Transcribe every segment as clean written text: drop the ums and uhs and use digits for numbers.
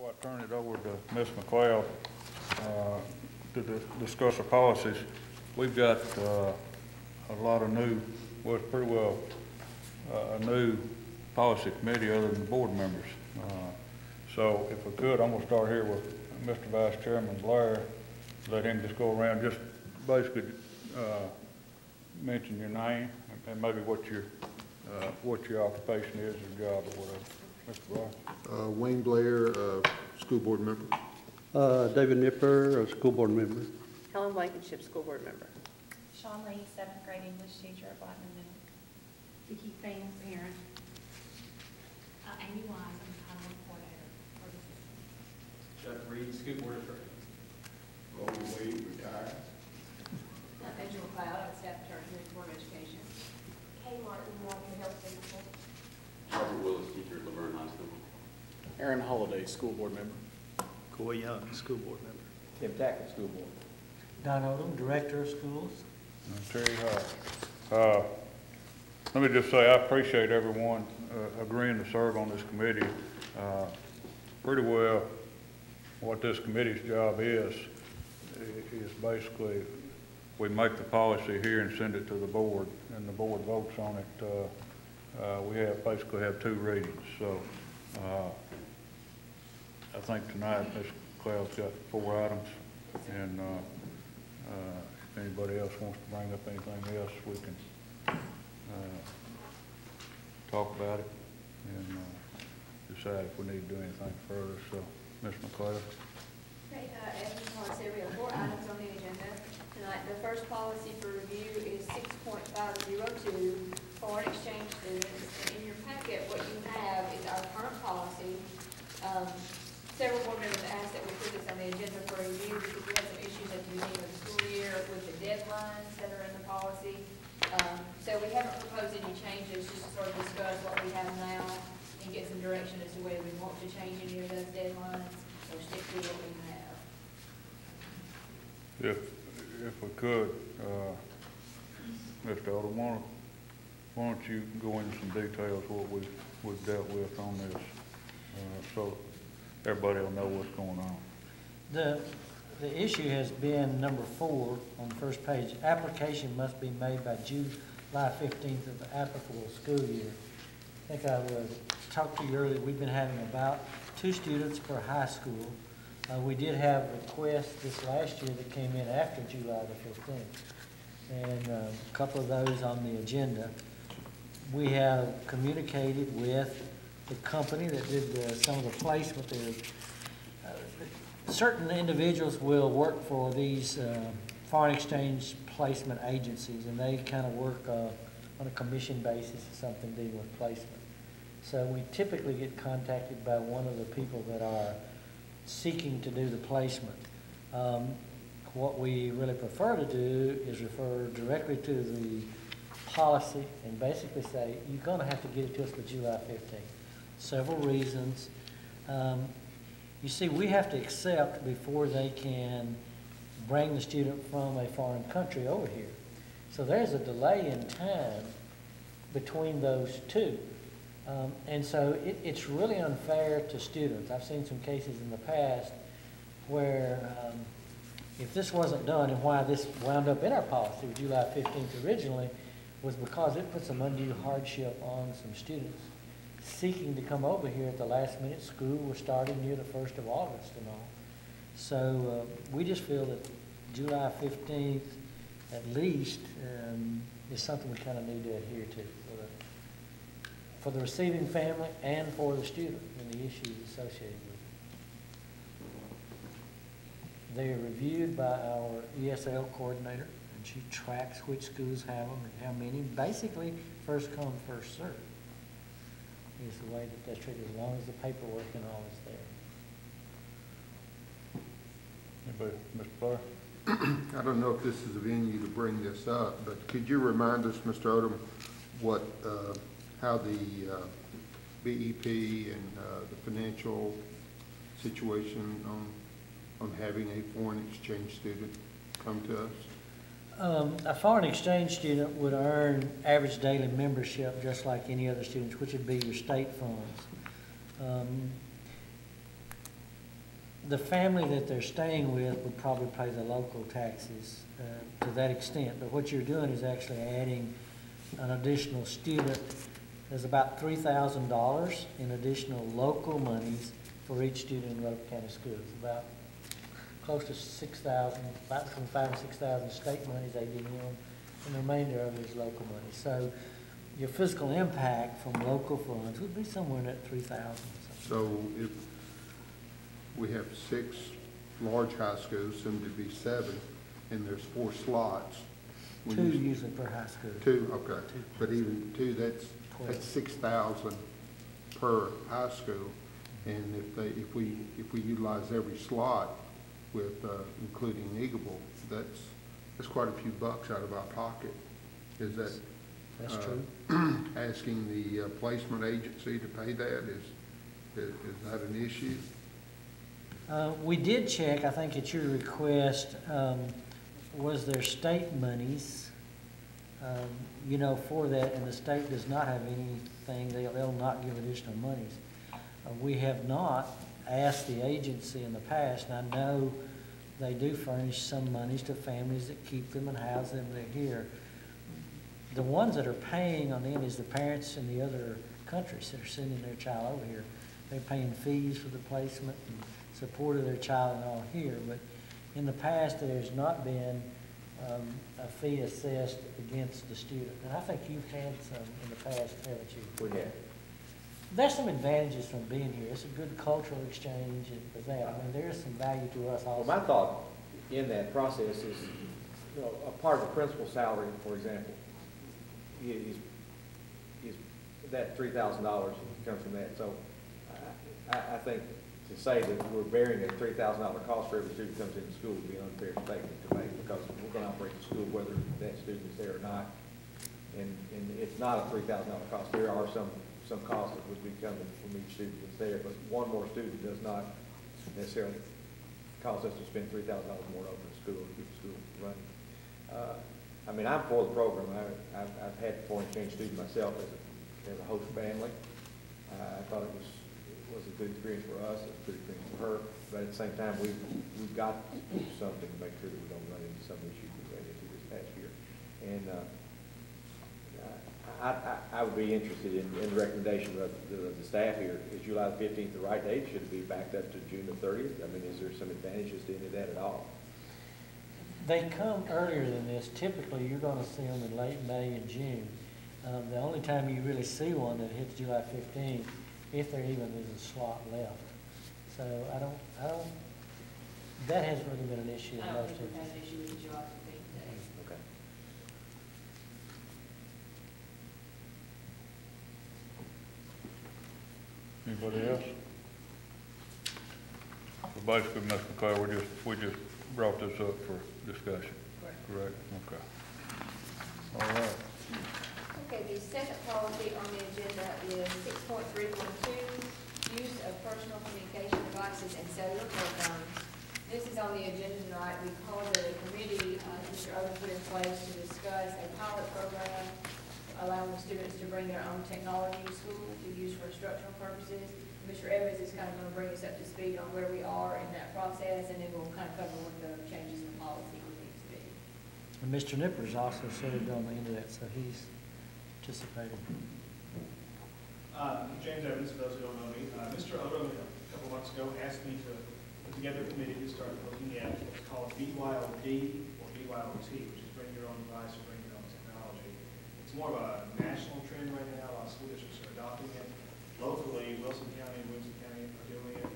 Before I turn it over to Ms. McLeod to discuss the policies, we've got a lot of new, well, it's pretty well a new policy committee other than board members. So if we could, I'm going to start here with Mr. Vice Chairman Blair. Let him just go around, just basically mention your name and maybe what your occupation is, your job or whatever. Mr. Blair. Wayne Blair, school board member. David Nipper, a school board member. Helen Blankenship, school board member. Sean Lee, 7th grade English teacher at Blackman Middle. Vicki Fan, parent. Amy Wise, I'm Title I coordinator for the system. Chuck Reed, school board attorney. Roland Wade, retired. Angela Cloud, I'm staff attorney at the Board of Education. Kay Martin, Walking Health Principal. Robert Willis, teacher at Laverne High School. Aaron Holliday, school board member. Coy Young, school board member. Tim Tackett, school board. Don Odom, director of schools. And Terry Hart. Let me just say I appreciate everyone agreeing to serve on this committee. Pretty well what this committee's job is basically we make the policy here and send it to the board, and the board votes on it. We basically have 2 readings. So I think tonight Ms. Cloud's got 4 items, and if anybody else wants to bring up anything else, we can talk about it and decide if we need to do anything further. So, Ms. McLeod. Okay, as you policy, we have 4 items on the agenda tonight. The first policy for review is 6.502, foreign exchange students. And in your packet, what you have is our current policy. Several board members asked that we put this on the agenda for review because we had some issues at the beginning of the school year with the deadlines that are in the policy. So we haven't proposed any changes, just to sort of discuss what we have now and get some direction as to whether we want to change any of those deadlines or stick to what we have. If we could, Mr. Odom, why don't you go into some details what we've dealt with on this, so everybody will know what's going on. The issue has been number 4 on the first page. Application must be made by July 15th of the applicable school year. I think I talked to you earlier. We've been having about 2 students per high school. We did have requests this last year that came in after July the 15th, and a couple of those on the agenda. We have communicated with the company that did some of the placement. Certain individuals will work for these foreign exchange placement agencies, and they kind of work on a commission basis or something dealing with placement. So we typically get contacted by one of the people that are seeking to do the placement. What we really prefer to do is refer directly to the policy and basically say, you're going to have to get it to us by July 15th. Several reasons. You see, we have to accept before they can bring the student from a foreign country over here. So there's a delay in time between those 2. And so it's really unfair to students. I've seen some cases in the past where if this wasn't done, and why this wound up in our policy with July 15th originally, was because it put some undue hardship on some students seeking to come over here at the last minute. School was starting near the 1st of August and all. So we just feel that July 15th at least is something we kind of need to adhere to for the receiving family and for the student and the issues associated with it. They are reviewed by our ESL coordinator, and she tracks which schools have them and how many. Basically, first come, first served is the way that that's treated, as long as the paperwork and all is there. Anybody, Mr. Blair? I don't know if this is a venue to bring this up, but could you remind us, Mr. Odom, what, how the BEP and the financial situation on having a foreign exchange student come to us? A foreign exchange student would earn average daily membership just like any other students, which would be your state funds. the family that they're staying with would probably pay the local taxes to that extent. But what you're doing is actually adding an additional student. There's about $3,000 in additional local monies for each student in Rutherford County Schools. About close to 6,000, about between 5,000 and 6,000 state monies they get in, and the remainder of it is local money. So your fiscal impact from local funds would be somewhere in that 3,000. So if we have 6 large high schools, soon to be 7, and there's 4 slots. when 2 you- usually per high school. 2, okay. 2. But even 2, that's 12. 6,000 per high school. And if we utilize every slot with, including Eagleville, that's quite a few bucks out of our pocket. Is that? That's true. Asking the placement agency to pay that, is that an issue? We did check, I think at your request, was there state monies, for that, and the state does not have anything, they'll not give additional monies. We have not asked the agency in the past, and I know they do furnish some monies to families that keep them and house them, they're here. The ones that are paying on them is the parents in the other countries that are sending their child over here. They're paying fees for the placement and support of their child and all here, but in the past, there's not been a fee assessed against the student. And I think you've had some in the past, haven't you? We have. There's some advantages from being here. It's a good cultural exchange and for that. I mean, there is some value to us also. Well, my thought in that process is, a part of the principal's salary, for example, is that $3,000 comes from that. So I think to say that we're bearing a $3,000 cost for every student who comes into school would be an unfair statement to make, because we're going to operate the school whether that student is there or not. And it's not a $3,000 cost. There are some costs that would be coming from each student that's there, but one more student does not necessarily cause us to spend $3,000 more over the school to keep the school running. I mean, I'm for the program. I've had foreign exchange student myself as a host family. I thought it was a good experience for us, it was a good experience for her, but at the same time, we've got to do something to make sure that we don't run into some issues we ran into this past year. And I would be interested in the recommendation of the staff here. Is July the 15th the right date? Should it be backed up to June the 30th? I mean, is there some advantages to any of that at all? They come earlier than this. Typically, you're going to see them in late May and June. The only time you really see one that hits July 15th, if there even is a slot left. So that hasn't really been an issue in I don't most think we've had of an issue with the July 15th day. Okay. Anybody else? So basically, Ms. McCoy, we just brought this up for discussion. Correct? Okay. All right. Okay, the second policy on the agenda is 6.312, use of personal communication devices and cellular phones. This is on the agenda tonight. We called a committee, Mr. Odom put in place to discuss a pilot program allowing the students to bring their own technology to school to use for instructional purposes. Mr. Evans is kind of going to bring us up to speed on where we are in that process, and then we'll kind of cover what the changes in policy would need to be. And Mr. Nippers also served on the end of that, so he's participated. James Evans, for those who don't know me. Mr. Odom, a couple months ago, asked me to put together a committee to start looking at what's called BYOD or BYOT, which is bring your own device or bring your own technology. It's more of a national trend right now. A lot of school districts are adopting it. Locally, Wilson County and Wilson County are doing it.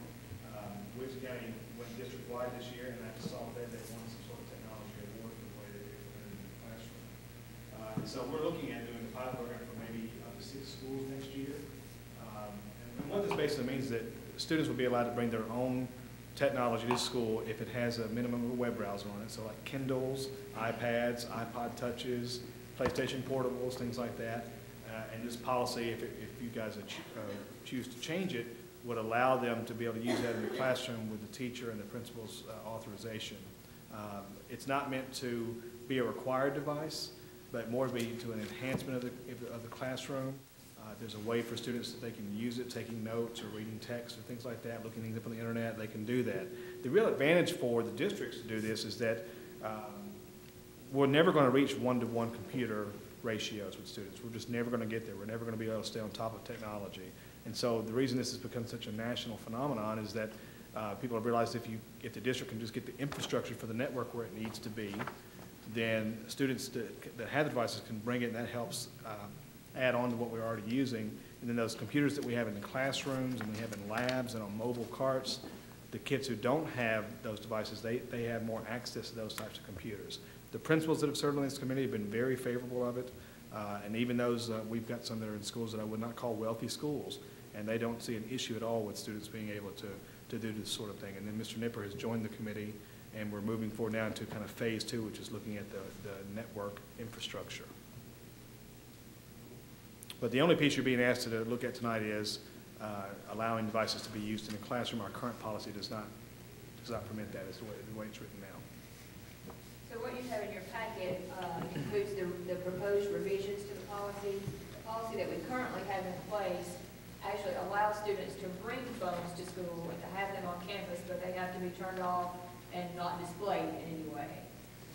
Wilson County went district-wide this year, and I saw that they won some sort of technology award for the way they implemented it in the classroom. And so we're looking at doing a pilot program for maybe up to 6 schools next year. And what this basically means is that students will be allowed to bring their own technology to school if it has a minimum of a web browser on it. So like Kindles, iPads, iPod Touches, PlayStation Portables, things like that. And this policy, if you guys choose to change it, would allow them to be able to use that in the classroom with the teacher and the principal's authorization. It's not meant to be a required device, but more to be to an enhancement of the classroom. There's a way for students that they can use it, taking notes or reading text or things like that, looking things up on the internet, they can do that. The real advantage for the districts to do this is that we're never going to reach one-to-one computer ratios with students. We're just never going to get there. We're never going to be able to stay on top of technology. And so the reason this has become such a national phenomenon is that people have realized if the district can just get the infrastructure for the network where it needs to be, then students that have the devices can bring it, and that helps add on to what we're already using. And then those computers that we have in the classrooms and we have in labs and on mobile carts, the kids who don't have those devices, they have more access to those types of computers. The principals that have served on this committee have been very favorable of it. And even those, we've got some that are in schools that I would not call wealthy schools, and they don't see an issue at all with students being able to do this sort of thing. And then Mr. Nipper has joined the committee, and we're moving forward now into kind of phase 2, which is looking at the network infrastructure. But the only piece you're being asked to look at tonight is allowing devices to be used in the classroom. Our current policy does not permit that as the way it's written now. So what you have in your packet includes the proposed revisions to the policy. The policy that we currently have in place actually allows students to bring phones to school and to have them on campus, but they have to be turned off and not displayed in any way.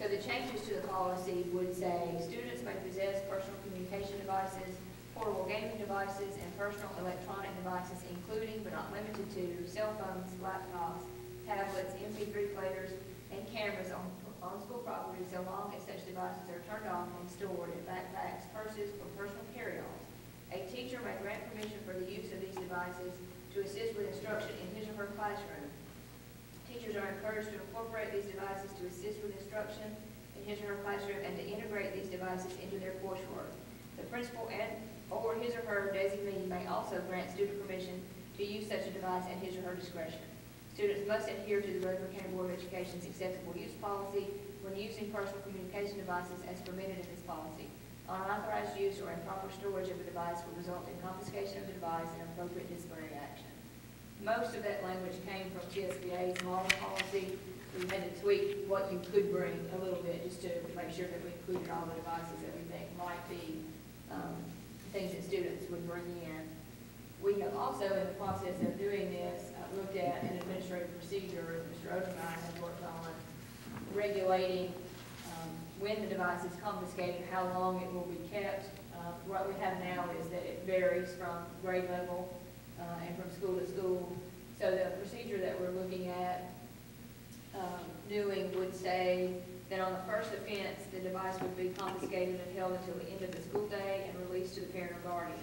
So the changes to the policy would say students may possess personal communication devices, portable gaming devices, and personal electronic devices, including but not limited to cell phones, laptops, tablets, MP3 players, and cameras on school property so long as such devices are turned off and stored in backpacks, purses, or personal carry-ons. A teacher may grant permission for the use of these devices to assist with instruction in his or her classroom. Teachers are encouraged to incorporate these devices to assist with instruction in his or her classroom and to integrate these devices into their coursework. The principal or his or her designee may also grant student permission to use such a device at his or her discretion. Students must adhere to the Rutherford County Board of Education's acceptable use policy when using personal communication devices as permitted in this policy. Unauthorized use or improper storage of a device will result in confiscation of the device and appropriate disciplinary action. Most of that language came from TSBA's model policy. We had to tweak what you could bring a little bit just to make sure that we included all the devices that we think might be things that students would bring in. We have also, in the process of doing this, looked at an administrative procedure Mr. Odom and I have worked on regulating when the device is confiscated, how long it will be kept. What we have now is that it varies from grade level and from school to school. So the procedure that we're looking at doing would say that on the first offense, the device would be confiscated and held until the end of the school day and released to the parent or guardian.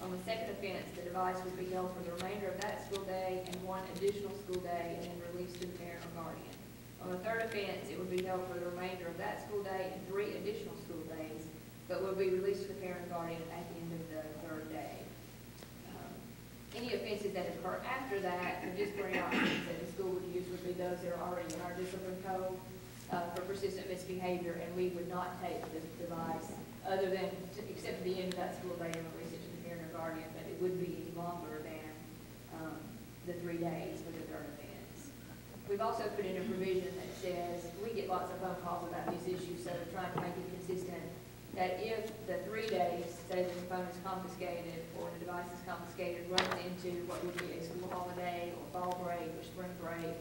On the second offense, the device would be held for the remainder of that school day and one additional school day and then released to the parent or guardian. On the third offense, it would be held for the remainder of that school day and 3 additional school days, but would be released to the parent or guardian at the end of the third day. Any offenses that occur after that, the disciplinary options that the school would use would be those that are already in our discipline code for persistent misbehavior, and we would not take the device other than, except at the end of that school day and release it to the parent or guardian, but it wouldn't be any longer than the 3 days for the third offense. We've also put in a provision that says, we get lots of phone calls about these issues, so we're trying to make it consistent, that if the 3 days, say that the phone is confiscated or the device is confiscated, runs into what would be a school holiday or fall break or spring break,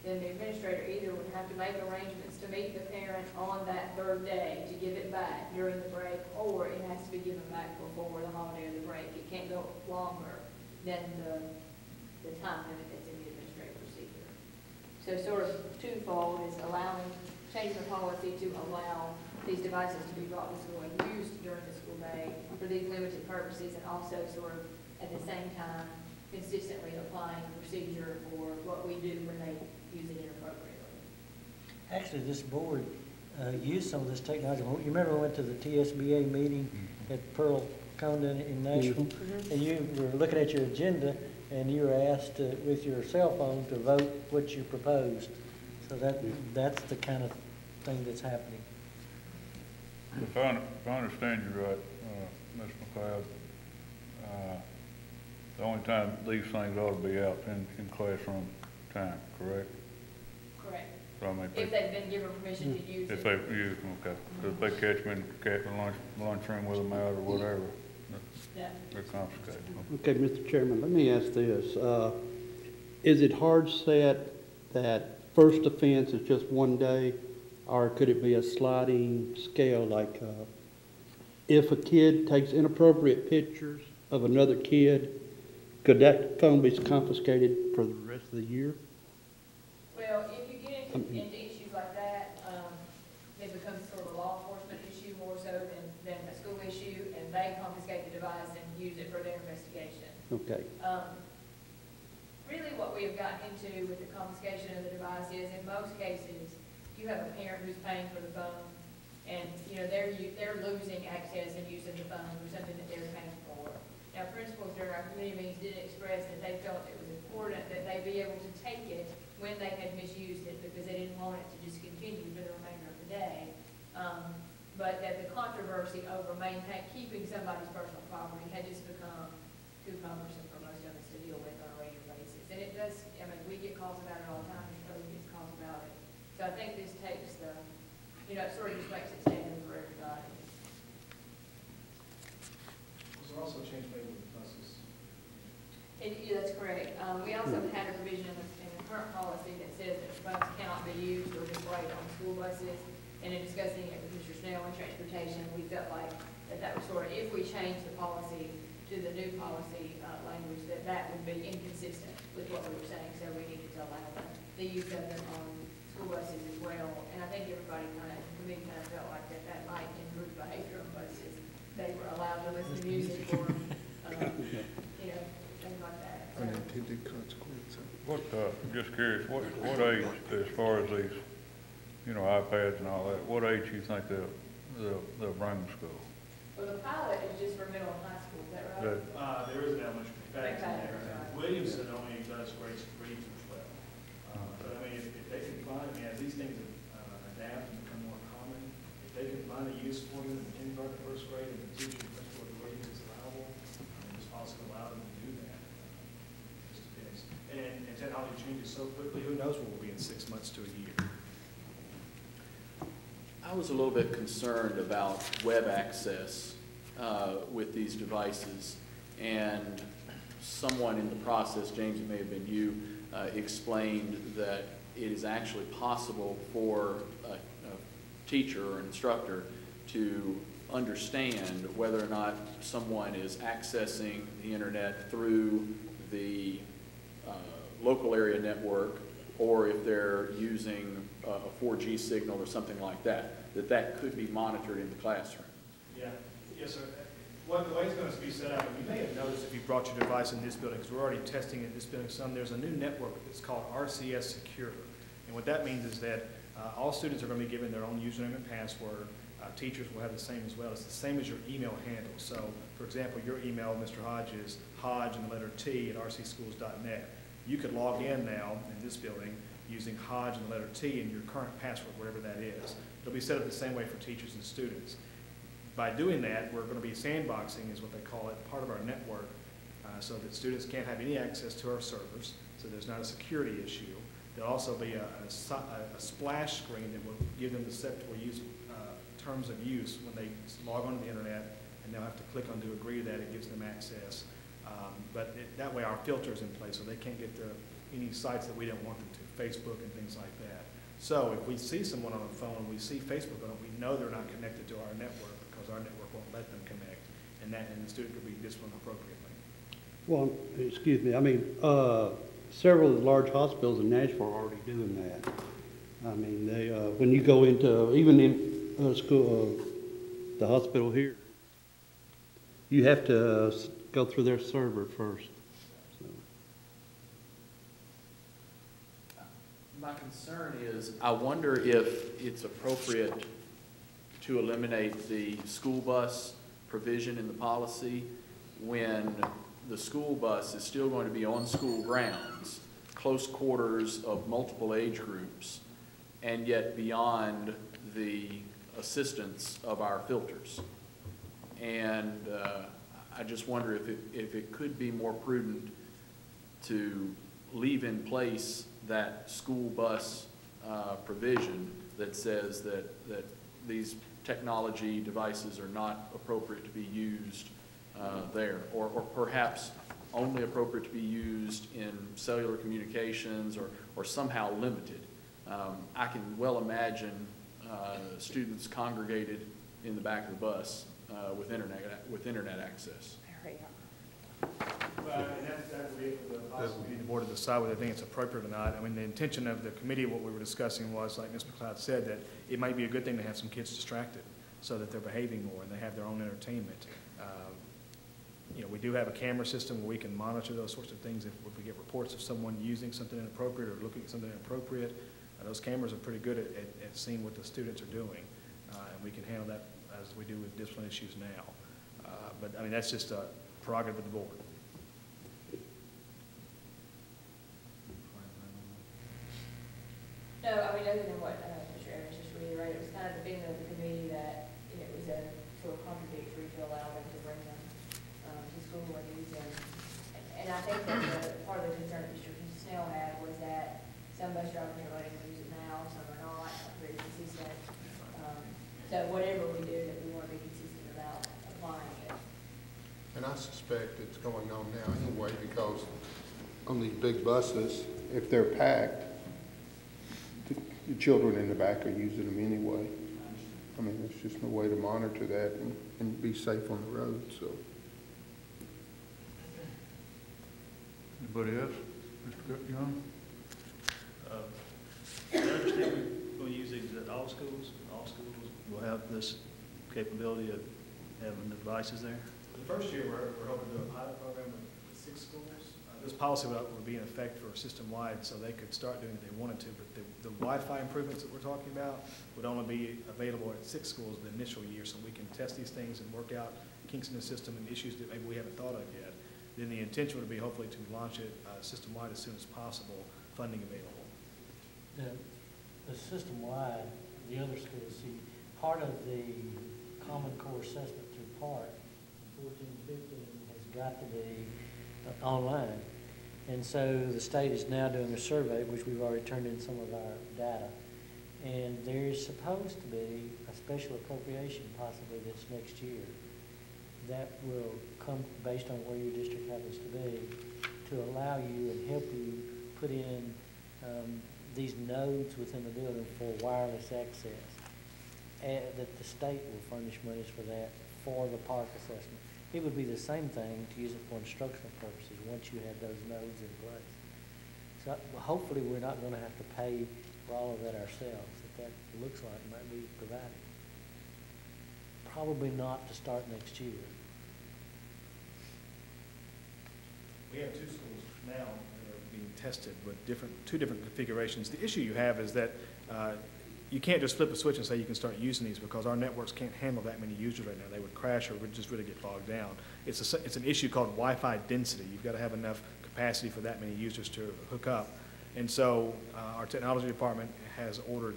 then the administrator either would have to make arrangements to meet the parent on that third day to give it back during the break, or it has to be given back before the holiday or the break. It can't go longer than the time limit that's in the administrative procedure. So sort of twofold is changing the policy to allow these devices to be brought to school and used during the school day for these limited purposes, and also sort of at the same time consistently applying the procedure for what we do when they use it inappropriately. Actually, this board used some of this technology. You remember we went to the TSBA meeting at Pearl Condon in Nashville? And you were looking at your agenda, and you were asked with your cell phone to vote what you proposed. So that's the kind of thing that's happening. If I understand you right, Ms. McLeod, the only time these things ought to be out in classroom time, correct? Correct. So I mean, If they've been given permission to use it. if they use them, okay. So if they catch me in the lunchroom with them out or whatever, they're confiscated. Okay, Mr. Chairman, let me ask this. Is it hard set that first offense is just 1 day, or could it be a sliding scale, like if a kid takes inappropriate pictures of another kid, could that phone be confiscated for the rest of the year? Well, if you get into issues like that, it becomes sort of a law enforcement issue more so than a school issue, and they confiscate the device and use it for their investigation. Okay. Really what we have gotten into with the confiscation of the device is, in most cases, you have a parent who's paying for the phone, and, you know, they're losing access and use of the phone for something that they're paying for. Now, principals during our committee meetings did express that they felt it was important that they be able to take it when they had misused it, because they didn't want it to just continue for the remainder of the day. But that the controversy over keeping somebody's personal property had just become too cumbersome for most of us to deal with on a regular basis. And it does, I mean, we get calls about it all the time, Mr. Cody gets calls about it. So I think this takes the, you know, it sort of just makes it standard for everybody. Was there also a change made with the buses? Yeah, that's correct. We also had a provision in the current policy that says that phones cannot be used or displayed on school buses. And in discussing it with Mr. Snell on transportation, we felt like that was sort of, if we change the policy to the new policy language, that would be inconsistent with what we were saying. So we needed to allow the use of them on school buses as well. And I think everybody the committee kind of felt like that might improve behavior on buses. They were allowed to listen to music or, you know, things like that. So, Unintended consequences. What, just curious, what age, as far as these, you know, iPads and all that, what age do you think they'll bring to school? well, the pilot is just for middle and high school, is that right? There is an elementary fact in there. Okay. Williamson only does grades 3 through 12. But I mean, if they can find, I mean, as these things adapt and become more common, if they can find a use for them in kindergarten, first grade, and the teacher and principal agree that it's allowable, this policy will allow them to do that. Just depends. And technology changes so quickly, who knows where we'll be in 6 months to a year. I was a little bit concerned about web access with these devices, and someone in the process, James, it may have been you, explained that it is actually possible for a teacher or an instructor to understand whether or not someone is accessing the internet through the local area network, or if they're using a 4G signal or something like that, that could be monitored in the classroom. Yeah, yes, sir. The way it's going to be set up, and you may have noticed if you brought your device in this building, because we're already testing it in this building some, there's a new network that's called RCS Secure. And what that means is that all students are going to be given their own username and password. Teachers will have the same as well. It's the same as your email handle. So, for example, your email, Mr. Hodge, is Hodge and the letter T at rcschools.net. You could log in now in this building using Hodge and the letter T and your current password, whatever that is. It'll be set up the same way for teachers and students. By doing that, we're going to be sandboxing, is what they call it, part of our network, so that students can't have any access to our servers, so there's not a security issue. There'll also be a splash screen that will give them the acceptable terms of use when they log onto the internet, and they'll have to click on to agree to that. It gives them access. That way our filter is in place, so they can't get to any sites that we don't want them to, Facebook and things like that. So if we see someone on a phone, we see Facebook on it, we know they're not connected to our network because our network won't let them connect, and the student could be disciplined appropriately. Well, excuse me, I mean, several of the large hospitals in Nashville are already doing that. I mean, they, when you go into, even in school, the hospital here, you have to go through their server first. So. My concern is, I wonder if it's appropriate to eliminate the school bus provision in the policy when the school bus is still going to be on school grounds, close quarters of multiple age groups, and yet beyond the assistance of our filters. And I just wonder if it could be more prudent to leave in place that school bus provision that says that these technology devices are not appropriate to be used there, or perhaps only appropriate to be used in cellular communications or somehow limited. I can well imagine students congregated in the back of the bus with internet access. Well, and that would be for the possibly the board to decide whether they think it's appropriate or not. I mean, the intention of the committee, what we were discussing was, like Ms. McLeod said, that it might be a good thing to have some kids distracted so that they're behaving more and they have their own entertainment. You know, we do have a camera system where we can monitor those sorts of things if we get reports of someone using something inappropriate or looking at something inappropriate. Those cameras are pretty good at seeing what the students are doing, and we can handle that as we do with discipline issues now. But, I mean, that's just a prerogative of the board. No, I mean, other than what Mr. Evans just reiterated, it was kind of the feeling of the committee that, you know, it was a sort of contradictory to allow them to bring them to school and use them. And I think that part of the concern that Mr. Snell had was that some bus drivers are letting them use it now, some are not very consistent. So whatever we do, that we want to be consistent about applying it. And I suspect it's going on now anyway, because on these big buses, if they're packed, the children in the back are using them anyway. I mean, there's just no way to monitor that and be safe on the road, so. Anybody else? Mr. Young? I understand we're going to use these at all schools. All schools will have this capability of having the devices there. The first year, we're hoping to do a pilot program with 6 schools. This policy would be in effect for system-wide, so they could start doing it if they wanted to, but the Wi-Fi improvements that we're talking about would only be available at 6 schools the initial year, so we can test these things and work out kinks in the system and issues that maybe we haven't thought of yet. Then the intention would be hopefully to launch it system-wide as soon as possible, funding available. The system-wide, the other schools, see, part of the Common Core assessment through PART, 14, 15, has got to be online. And so the state is now doing a survey, which we've already turned in some of our data. And there's supposed to be a special appropriation possibly that's next year that will come based on where your district happens to be to allow you and help you put in these nodes within the building for wireless access. And that the state will furnish monies for that for the park assessment. It would be the same thing to use it for instructional purposes once you have those nodes in place. So hopefully we're not going to have to pay for all of that ourselves. That looks like might be provided. Probably not to start next year. We have 2 schools now that are being tested with two different configurations. The issue you have is that you can't just flip a switch and say you can start using these because our networks can't handle that many users right now. They would crash or would just really get bogged down. It's an issue called Wi-Fi density. You've got to have enough capacity for that many users to hook up. And so our technology department has ordered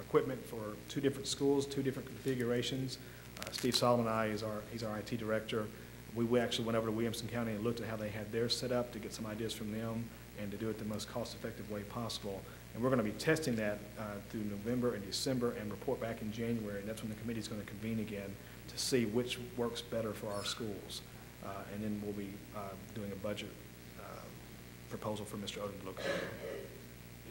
equipment for 2 different schools, 2 different configurations. Steve Solomon he's our IT director. We actually went over to Williamson County and looked at how they had theirs set up to get some ideas from them and to do it the most cost-effective way possible. And we're going to be testing that through November and December and report back in January. And that's when the committee is going to convene again to see which works better for our schools. And then we'll be doing a budget proposal for Mr. Odom to look at.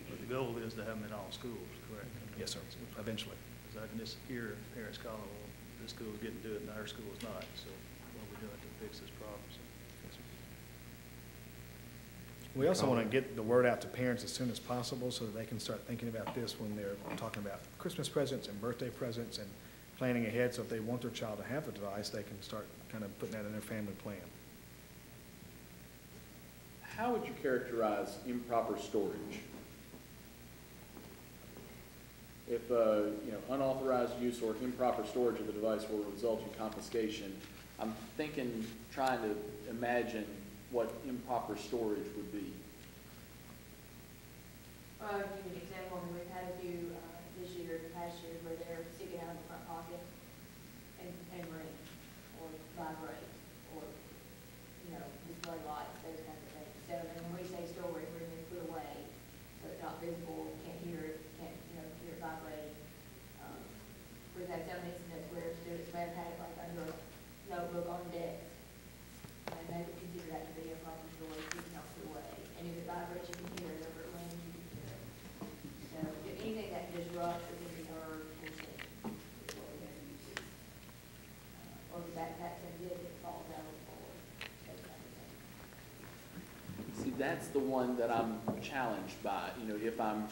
But the goal is to have them in all schools, correct? Yes, sir, eventually. Because I can just hear parents calling, well, this school's getting to it and our school's not. So what are we doing to fix this problem? So, yes, sir. We also want to get the word out to parents as soon as possible so that they can start thinking about this when they're talking about Christmas presents and birthday presents and planning ahead. So if they want their child to have the device, they can start kind of putting that in their family plan. How would you characterize improper storage? If unauthorized use or improper storage of the device will result in confiscation, I'm trying to imagine what improper storage would be. Give you an example. We've had a few this year, the past year, where they're sticking out of the front pocket and ring or vibrate or display lights, those kinds of things. So when we say storage, we're going to put away so it's not visible, can't hear it, can't hear it vibrating. We've had some incidents where students may have had it like under a notebook on desk, they would consider that to be a proper storage, it's not put away. And if it vibrates, you can hear it, over it rains, you can hear it. So if anything that disrupts or can be heard, we'll see, is what we have to use. Or the backpacks and did, it falls out of the floor, that kind of thing. See, that's the one that I'm challenged by. You know, if I'm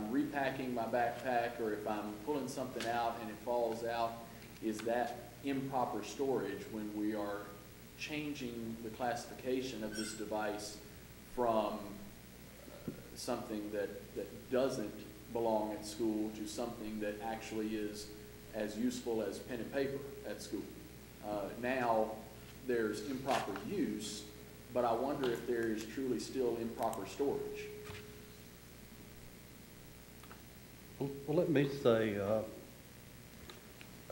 repacking my backpack, or if I'm pulling something out and it falls out, is that improper storage when we are changing the classification of this device from something that doesn't belong at school to something that actually is as useful as pen and paper at school? Now, there's improper use, but I wonder if there is truly still improper storage. Well, let me say,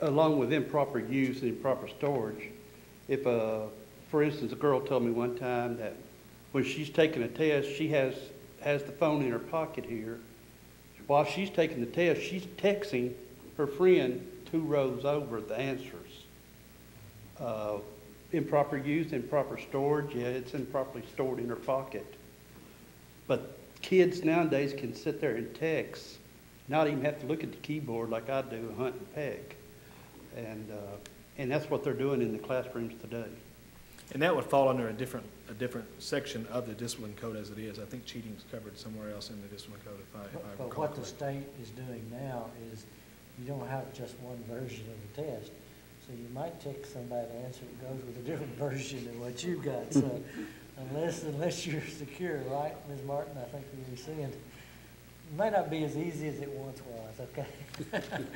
along with improper use and improper storage, if, for instance, a girl told me one time that when she's taking a test, she has the phone in her pocket here. While she's taking the test, she's texting her friend 2 rows over the answers. Improper use, improper storage, yeah, it's improperly stored in her pocket. But kids nowadays can sit there and text, not even have to look at the keyboard like I do, hunt and peg. And that's what they're doing in the classrooms today. And that would fall under a different section of the discipline code as it is. I think cheating's covered somewhere else in the discipline code, if I recall But what the correctly. state is doing now is you don't have just one version of the test. So you might text somebody an answer that goes with a different version than what you've got. So unless you're secure, right, Ms. Martin, I think you were saying, it may not be as easy as it once was, okay? And I think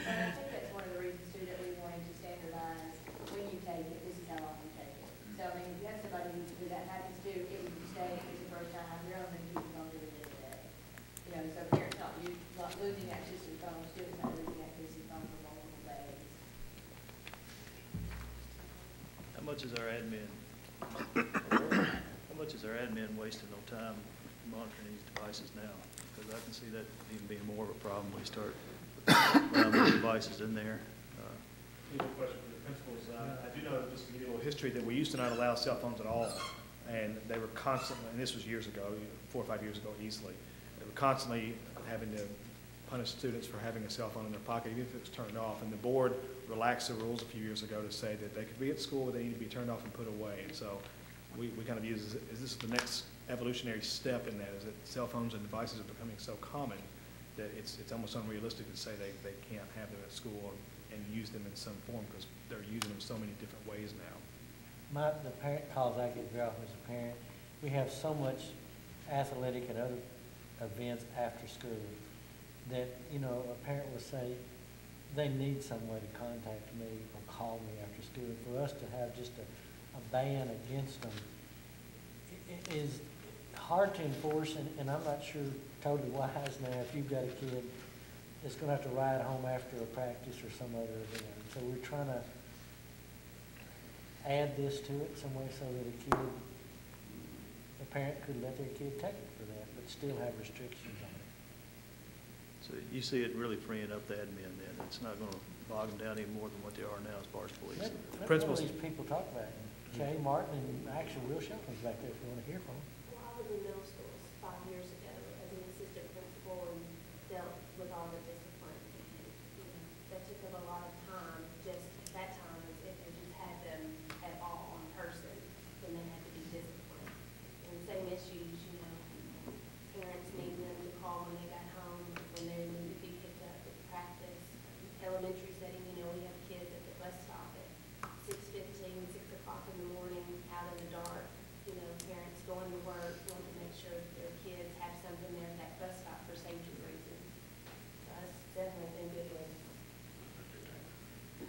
that's one of the reasons too that we wanted to standardize, when you take it, this is how often you take it. So I mean, if you have somebody who that happens to, it was a mistake, it's the first time, you're only going to keep it on during the day. You know, so parents not losing access to the phone, students not losing access to the phone for multiple days. How much is our admin, wasting on time monitoring these devices now? Because I can see that even being more of a problem when you start running more devices in there. Any question for the principals? I do know, just to give you a little history, that we used to not allow cell phones at all. And they were constantly, and this was years ago, 4 or 5 years ago easily, they were constantly having to punish students for having a cell phone in their pocket, even if it was turned off. And the board relaxed the rules a few years ago to say that they could be at school, but they need to be turned off and put away. And so we kind of use, is this the next evolutionary step in that? Is that cell phones and devices are becoming so common that it's almost unrealistic to say they can't have them at school and use them in some form, because they're using them so many different ways now. The parent calls I get very often as a parent, we have so much athletic and other events after school that, you know, a parent will say they need some way to contact me or call me after school. And for us to have just a ban against them is hard to enforce, and I'm not sure totally wise now if you've got a kid that's going to have to ride home after a practice or some other event. So we're trying to add this to it some way so that a parent could let their kid take it for that, but still have restrictions on it. So you see it really freeing up the admin then. It's not going to bog them down any more than what they are now as far as police. Let one Principals- of these people talk about it. Kay Martin and actually Will Shelton's back there if you want to hear from him. Well, I was in middle school 5 years ago as an assistant principal and dealt with all the discipline. You know, that took up a lot of time, just at that time, if they just had them at all in person, then they had to be disciplined. And same issues, you know, parents need them to call when they got home, when they need to be picked up at practice. Elementary setting, you know, we have kids at the bus stop at 6:15, 6 o'clock in the morning, out in the dark. You know, parents going to work, wanting to make sure that their kids have something there at that bus stop for safety reasons. So that's definitely been good to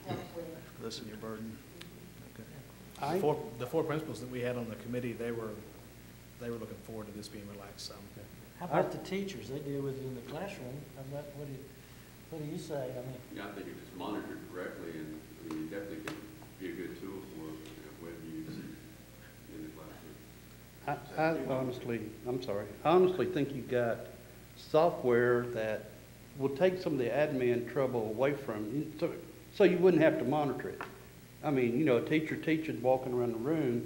help with. Lessen your burden. Okay. The four principals that we had on the committee, they were looking forward to this being relaxed some. How about the teachers? They deal with it in the classroom. What do you say? I mean, Yeah, I think if it's monitored correctly, and I mean, it definitely could be a good tool for web use in the classroom. I honestly think you've got software that will take some of the admin trouble away from you, so you wouldn't have to monitor it. I mean, you know, a teacher teaching, walking around the room,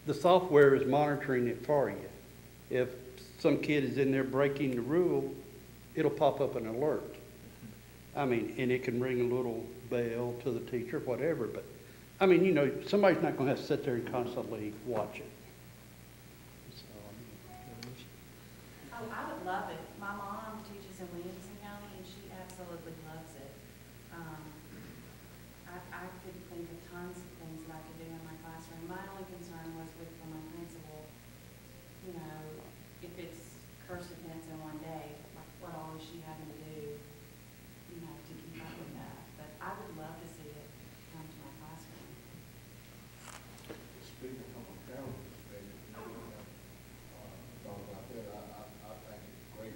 the software is monitoring it for you. If some kid is in there breaking the rule, it'll pop up an alert. I mean, and it can ring a little bell to the teacher, whatever, but, I mean, you know, somebody's not gonna have to sit there and constantly watch it. Oh, I would love it. My mom teaches in Williamson County, and she absolutely loves it. I could think of tons of things that I could do in my classroom. My only concern was with for my principal, you know, if it's curse events in one day, like what all is she having to do, you know, to keep up with that? But I would love to see it come to my classroom. Speaking from a parent perspective, you know, thought about that, I think it's great.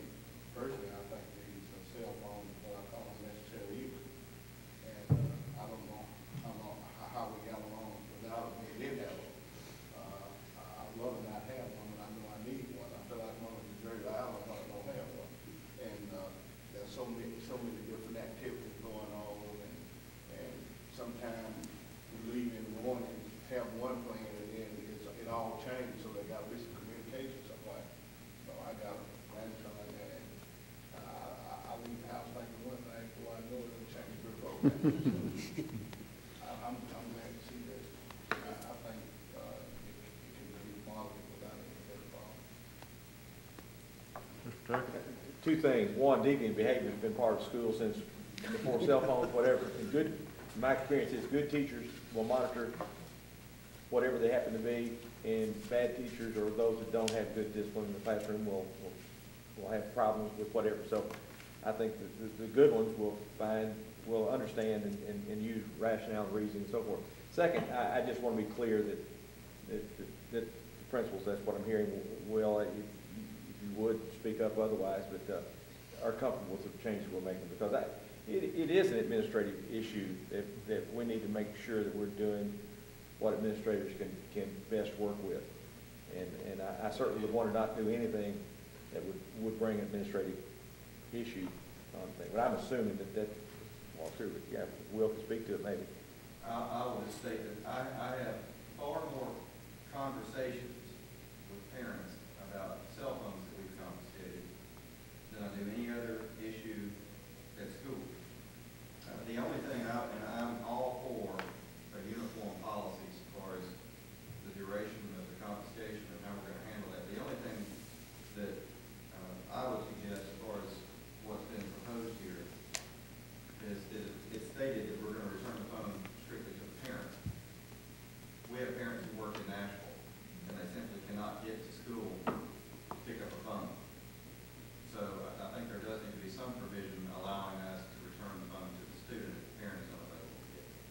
Personally, I think these cell phones, what I call them necessary evil. And I don't know how we got along without it. We did have one. I'd love to not have one, but I know I need one. I feel like one of the very loud, but I don't have one. And there's so many different activities going on, and sometimes we leave in the morning, have one plan, and then it all changes, so they got to be some communication somewhere. So I got a grandson, and I leave the house thinking one thing, before I know it, it'll change the program. I'm glad to see this. I think it can be modeled without any problem. Mr. Tackett? Two things. One, deacon behavior has been part of school since before cell phones, whatever. And good, in my experience, is good teachers will monitor whatever they happen to be, and bad teachers or those that don't have good discipline in the classroom will have problems with whatever. So I think the good ones will understand and use rationale, reason, and so forth. Second, I just want to be clear that the principals, that's what I'm hearing, will, if you would speak up otherwise, but are comfortable with the changes we're making, because it is an administrative issue that we need to make sure that we're doing what administrators can best work with. And I certainly would want to not do anything that would bring administrative issue on things. But I'm assuming that's all true. But yeah, Will can speak to it maybe. I would state that I have far more conversations with parents about cell phones that we've confiscated than I do any other issue at school. The only thing, and I'm all for a uniform policy as far as the duration of the confiscation and how we're going to handle that. The only thing that I would suggest as far as what's been proposed here is that it's stated that we're going to return the phone strictly to the parent. We have parents who work in Nashville, and they simply cannot get to school to pick up a phone. So I think there does need to be some provision allowing us to return the phone to the student if the parent is unavailable to get it.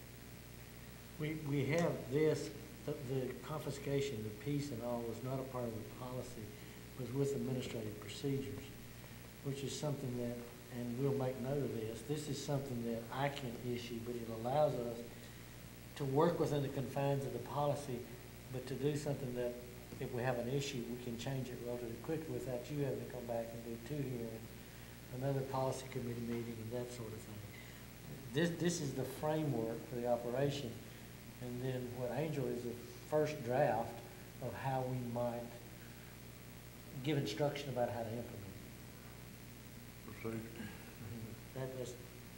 We have this, the confiscation, the piece and all was not a part of the policy, was with administrative procedures, which is something that, and we'll make note of this is something that I can issue, but it allows us to work within the confines of the policy, but to do something that if we have an issue, we can change it relatively quickly without you having to come back and do 2 hearings, another policy committee meeting, and that sort of thing. This is the framework for the operation, and then what Angel is the first draft of how we might give instruction about how to implement it. Proceed. That's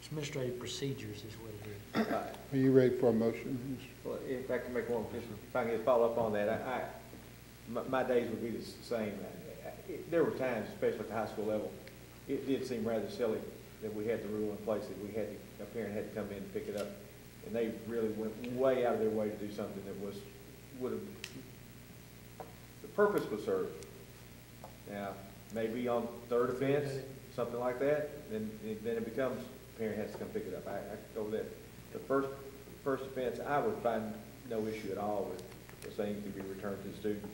administrative procedures is what it is. Are you ready for a motion? Well, if I can make one, if I can follow up on that, my days would be the same. There were times, especially at the high school level, it did seem rather silly that we had the rule in place that a parent had to come in and pick it up, and they really went way out of their way to do something that would have, the purpose was served. Now, maybe on third offense, something like that, then it becomes, parent has to come pick it up. I go with that. The first offense, I would find no issue at all with saying to be returned to the student,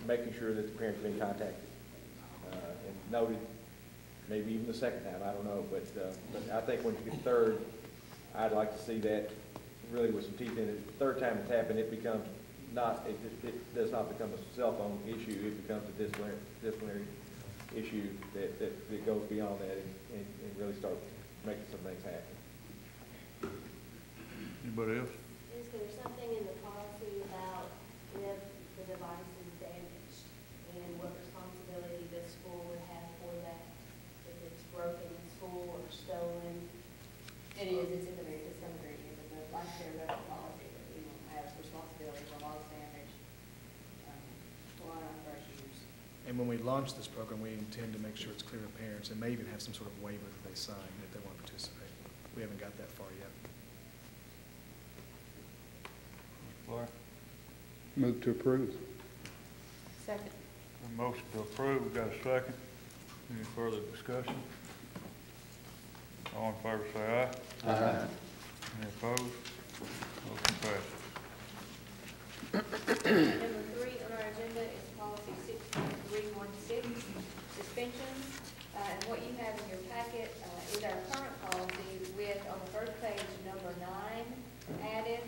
making sure that the parent's been contacted and noted, maybe even the second time, I don't know, but I think when you get third, I'd like to see that really with some teeth in it. The third time it's happened, it becomes not, it does not become a cell phone issue, it becomes a disciplinary issue that goes beyond that and really start making some things happen. Anybody else? Is there something in the policy about if the device is damaged, and what responsibility the school would have for that, if it's broken in school or stolen. It is, it's in the very, it's in the very end of the life care rental policy, that we will have responsibility for loss damage, for our first use. And when we launch this program, we intend to make sure it's clear to parents and may even have some sort of waiver that they sign if they want to participate. We haven't got that far yet. Mr. Blair? Move to approve. Second. A motion to approve, we got a second. Any further discussion? All in favor say aye. Aye. Any opposed? Motion passes. Number 3 on our agenda is policy 6.316, suspensions. And what you have in your packet is our current policy with, on the first page, number 9 added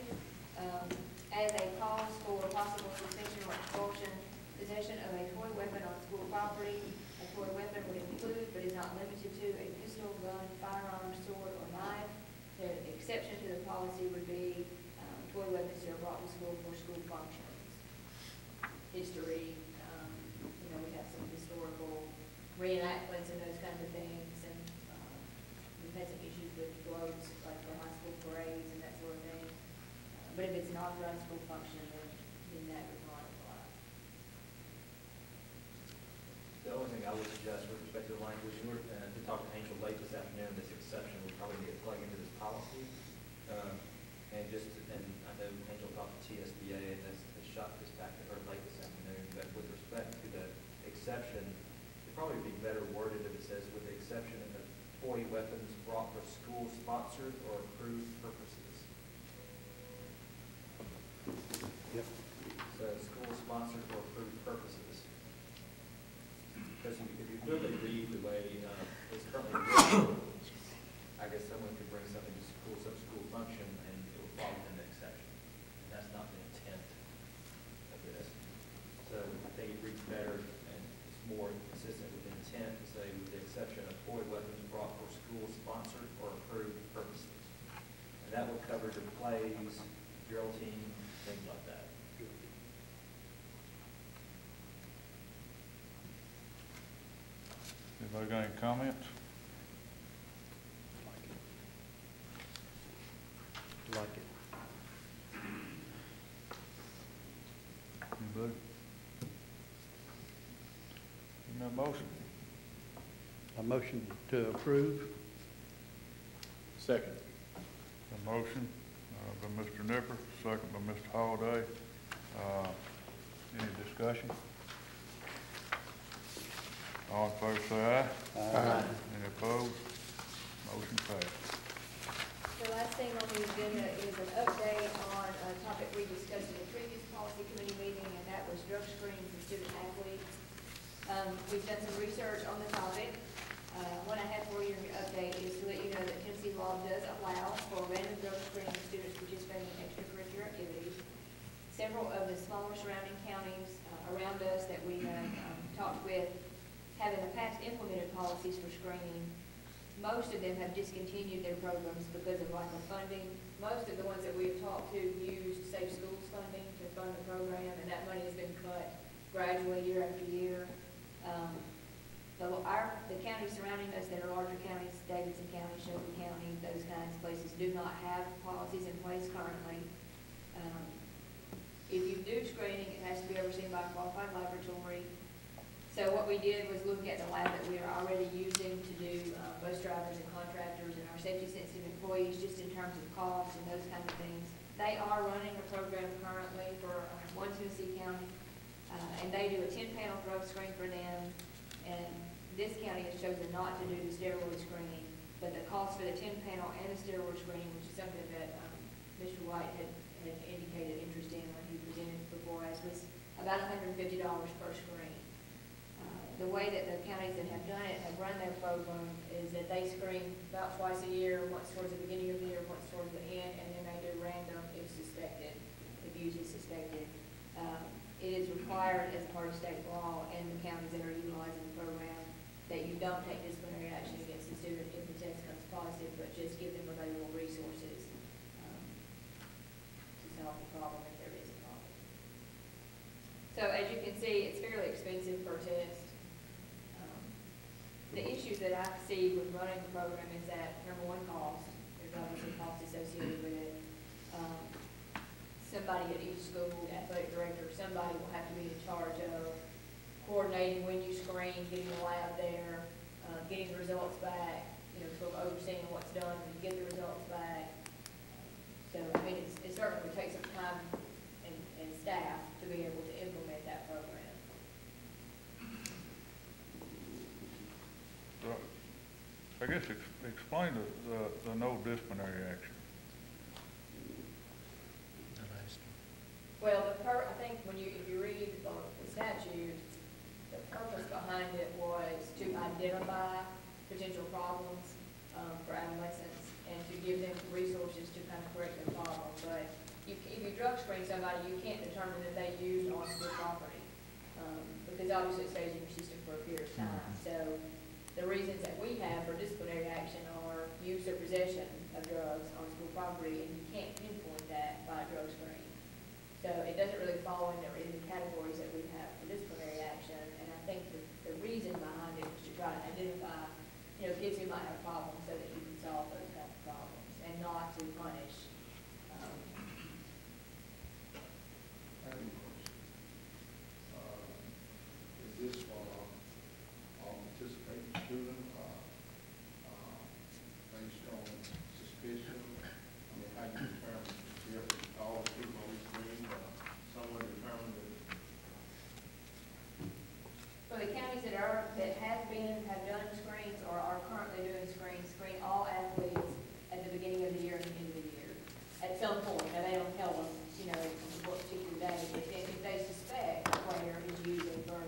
as a cause for possible suspension or expulsion, possession of a toy weapon on school property. A toy weapon would include, but is not limited to, a pistol, gun, firearm, sword, or knife. The exception to the policy would be toy weapons that are brought to school for school functions. History, we have some historical reenactments and those kinds of things, and we've had some issues with floats, like for high school parades and that sort of thing. But if it's an authorized school function, then that would not apply. The only thing I would suggest with respect to the language, we talked to Angel late this afternoon, this exception would probably need to plug into this policy. And I know Angel talked to TSBA, and they shot this back to her late this afternoon, but with respect to the exception, it'd probably be better worded if it says, with the exception of toy weapons brought for school-sponsored or approved purposes. Yep. So school-sponsored or approved purposes. Because if you really read the way it's currently written, I guess someone could bring something to school, some school function, and it would fall within the exception. And that's not the intent of this. So I think it reads better, and it's more consistent with the intent to say, with the exception of toy weapons brought for school-sponsored or approved purposes. And that would cover your plays, drill team, things like that. Anybody got any comments? Like it. Anybody? No motion? A motion to approve. Second. A motion by Mr. Nipper, second by Mr. Holiday. Any discussion? All in favor say aye. Aye. Any opposed? Motion passed. The last thing on the agenda is an update on a topic we discussed in the previous policy committee meeting, and that was drug screening for student athletes. We've done some research on the topic. What I have for you in your update is to let you know that Tennessee law does allow for random drug screening of students participating in extracurricular activities. Several of the smaller surrounding counties around us that we have talked with have in the past implemented policies for screening. Most of them have discontinued their programs because of lack of funding. Most of the ones that we have talked to used Safe Schools funding to fund the program, and that money has been cut gradually year after year. The counties surrounding us that are larger counties, Davidson County, Shelby County, those kinds of places, do not have policies in place currently. If you do screening, it has to be overseen by a qualified laboratory. So what we did was look at the lab that we are already using to do bus drivers and contractors and our safety-sensitive employees, just in terms of cost and those kinds of things. They are running a program currently for one Tennessee county, and they do a 10-panel drug screen for them. And this county has chosen not to do the steroid screening, but the cost for the 10-panel and the steroid screening, which is something that Mr. White had indicated interest in when he presented before us, was about $150 per screen. The way that the counties that have done it have run their program is that they screen about twice a year, once towards the beginning of the year, once towards the end, and then they do random if suspected, if usually suspected. It is required as part of state law and the counties that are utilizing the program that you don't take disciplinary action against the student if the test comes positive, but just give them available resources to solve the problem if there is a problem. So as you can see, it's fairly expensive per test. The issues that I see with running the program is that, number one, cost. There's obviously cost associated with it. Somebody at each school, athletic director, somebody will have to be in charge of coordinating when you screen, getting the lab there, getting the results back, sort of overseeing what's done when you get the results back. So, I mean, it certainly would take some time and staff to be able to implement that program. I guess explain the no disciplinary action. Well, I think if you read the statute, the purpose behind it was to identify potential problems for adolescents and to give them resources to kind of correct their problem. But if you drug screen somebody, you can't determine that they used on school property because obviously it stays in your system for a period of time. So the reasons that we have for disciplinary action are use or possession of drugs on school property, and you can't pinpoint that by a drug screen. So it doesn't really fall into the categories that we have for disciplinary action, and I think the reason behind it is to try to identify, kids who might have problems so that you can solve those kinds of problems, and not to punish. Is this for participating student, based on suspicion? I mean, how you determine if all the people on the screen, someone determined that? For the counties that have done screens or are currently doing screens, screen all athletes at the beginning of the year and the end of the year. At some point, now they don't tell them, what particular day, but then if they suspect a player is using for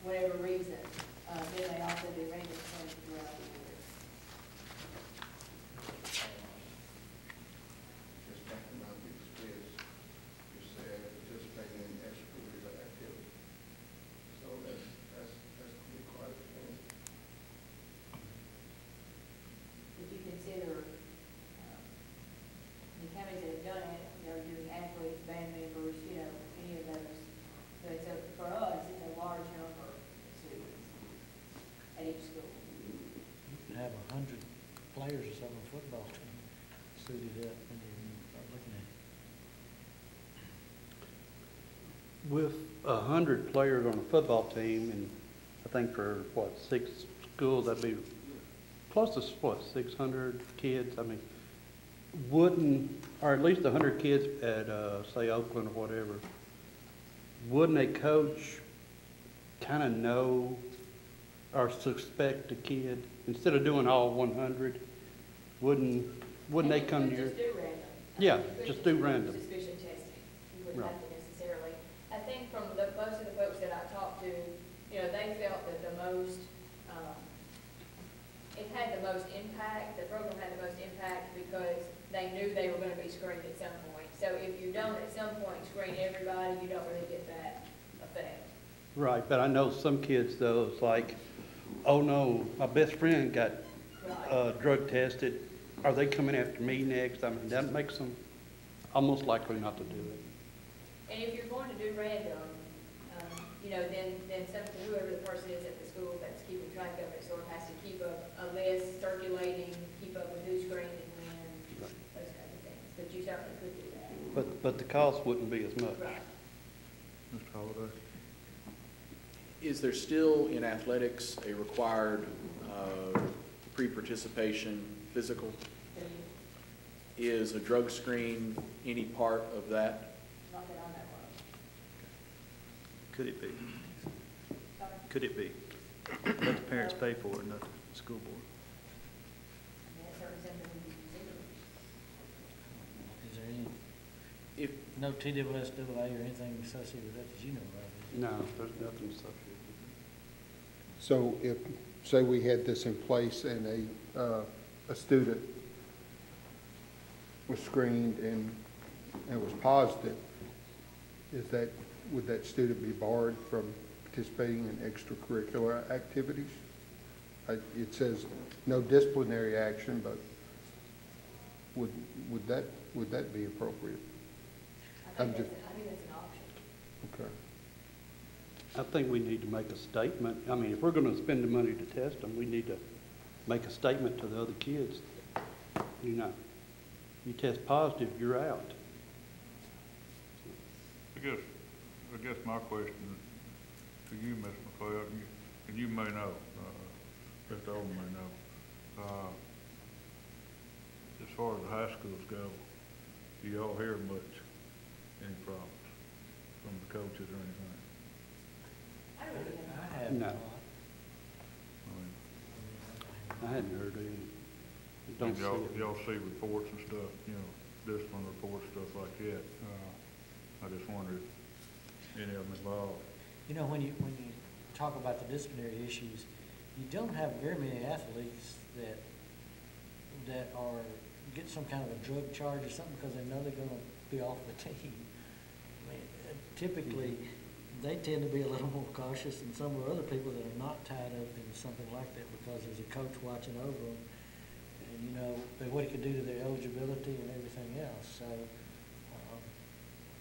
whatever reason, then they also do random screens throughout the year. Just thinking about the experience, you said participating in extracurricular activity. So that's pretty quite a thing. If you consider the counties that have done it, they're doing athletes, band members, any of those. But so for us, it's a large number of students at each school. You can have 100 players or something on a football team suited up when you start looking at it. With 100 players on a football team, and I think for, 6 schools, that'd be close to, 600 kids? I mean, or at least 100 kids at, say, Oakland or whatever, wouldn't a coach kind of know or suspect a kid? Instead of doing all 100, wouldn't they come to your... Just do random. Yeah, just do random. Suspicion testing. You wouldn't Right. have to necessarily. I think from most of the folks that I talked to, they felt that the most, it had the most impact, the program had the most impact because they knew they were going to be screened at some point. So if you don't at some point screen everybody, you don't really get that effect. Right, but I know some kids, though, it's like, oh no, my best friend got drug tested. Are they coming after me next? I mean, that makes them almost likely not to do it. And if you're going to do random, then whoever the person is at the school that's keeping track of it sort of has to keep a list circulating, keep up with who's screened and when, those kinds of things. But you certainly could do that. But the cost wouldn't be as much. Right. Mr. Holliday? Is there still in athletics a required pre-participation physical? Is a drug screen any part of that? Not that I know of. Could it be? Sorry? Could it be? Let the parents pay for it, not the school board. I mean, that's certainly something we can consider. Is there any, If no TSSAA or anything associated with that you know of? No, there's nothing associated. So if, say we had this in place and a student was screened and was positive, would that student be barred from participating in extracurricular activities? It says no disciplinary action, but would that be appropriate? I think that's an option. Okay. I think we need to make a statement. I mean, if we're gonna spend the money to test them, we need to make a statement to the other kids. You know, you test positive, you're out. I guess my question to you, Ms. McLeod, and you may know, Mr. Oldham may know, as far as the high schools go, do y'all hear much, any problems from the coaches or anything? I don't really have. I have No. not. I mean, I hadn't heard any. Don't see it. y'all see reports and stuff, you know, discipline reports, stuff like that. I just wondered, any of them involved? You know, when you talk about the disciplinary issues, you don't have very many athletes that are, get some kind of a drug charge or something because they know they're gonna be off the team. I mean, typically, they tend to be a little more cautious than some of the other people that are not tied up in something like that because there's a coach watching over them. And, you know, what it could do to their eligibility and everything else, so,